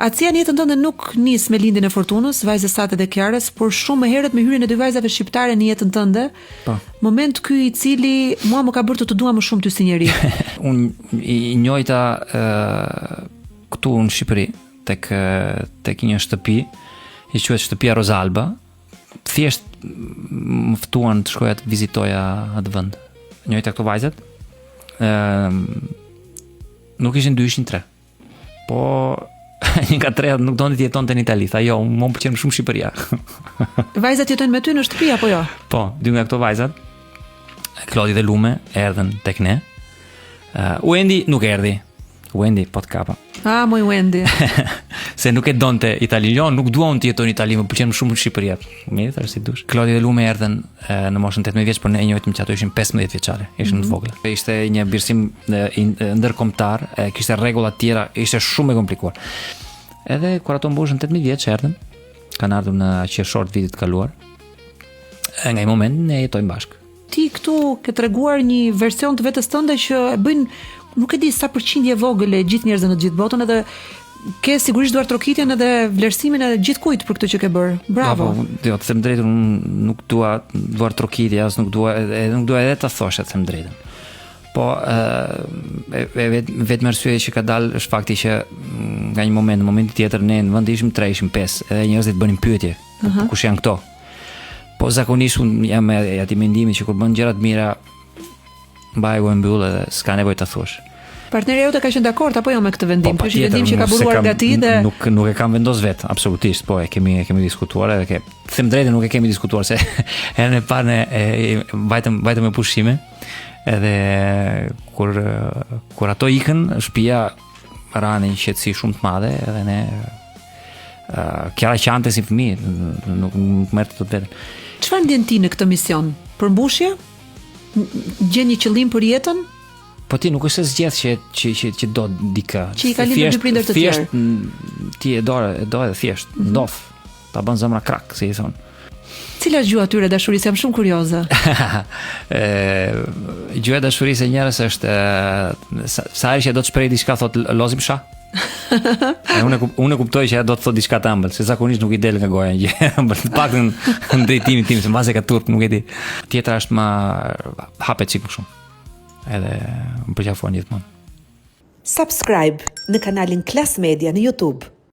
Acia në jetën tënde nuk nis me lindjen e Fortunës, vajzës Sate dhe Kiarës, por shumë më herët me hyrjen e dy vajzave shqiptare në jetën tënde. Po. Moment ky i cili mua më ka bërë të dua më shumë ty si njeri. Unë i njojta këtu në Shqipëri, tek një shtëpi, i quhet shtëpia Rozalba. Thjesht më ftuan të shkoja të vizitoja atë vend. Njojta këto vajzat, nuk ishin 2, ishin 3. Po një nga 3 nuk donte të jetonte në Itali. Tha jo, më pëlqen shumë Shqipëria. Vajzat jetojnë me ty në shtëpi apo jo? Po, 2 nga këto vajzat, Klodi dhe Lume, erdhen tek ne. Wendy nuk erdhi. Wendy po të kapa. Moj Wendy. Se nuk e donte Italian, nuk duan të jetojnë në Itali, më pëlqen shumë Shqipëria. Mirë, thash si dush. Klodi dhe Lume erdhen në moshën 18 vjeç, por ne e njohim që ato ishin 15 vjeçare, ishin të vogla. Ishte një birsim ndërkombëtar, kishte rregulla të tjera, ishte shumë e komplikuar. Edhe kur ato mbushën 18 vjeç erdhen, kanë ardhur në qershor të vitit të kaluar. Nga ai moment ne jetojmë bashkë. Ti këtu ke treguar një version të vetes tënde që e bëjnë nuk e di sa përqindje vogël e gjithë njerëzve në gjithë botën, edhe ke sigurisht duar trokitjen edhe vlerësimin e gjithë kujt për këtë që ke bërë. Bravo. Jo, të them drejtën, unë nuk dua duar trokitje, as nuk dua edhe ta thosh, të them drejtën. Po vetëm arsye që ka dalë është fakti që nga një moment në momentin tjetër ne në vend ishim 3, ishim 5, edhe njerëzit bënin pyetje, kush janë këto? Po zakonisht unë jam me ati mendimi që kur bën gjëra të mira mbajgu e mbyll edhe s'ka nevojë ta thosh. Partneri jote ka qenë dakord apo jo me këtë vendim? Kjo është vendim që ka buruar nga ti dhe nuk e kam vendos vet, absolutisht, po e kemi diskutuar edhe them drejtën nuk e kemi diskutuar se herën e parë vajtëm me pushime, edhe kur ato ikën, shtëpia rani një qetësi shumë të madhe, edhe ne Kiara qante si fëmijë, nuk merrte të vetën. Çfarë ndjen ti në këtë mision? Përmbushje? Gjen një qëllim për jetën? Po ti nuk është se zgjedh që do dikë. Që i ka lindur dy prindër të tjerë. Ti e do edhe thjesht, ndoth. Ta bën zemra krak, si i thon. Cila është gjuha atyre dashurisë? Jam shumë kurioze. Gjuha e dashurisë e njerëz është sa herë që do të shpreh diçka thot lozim sha. Unë kuptoj që ajo do të thotë diçka të ëmbël, se zakonisht nuk i del nga goja gjë. Të paktën në drejtimin tim, se mbase ka turp, nuk e di. Tjetra është më hapet çik më shumë. Edhe më përqafon gjithmonë. Subscribe në kanalin Klas Media në YouTube.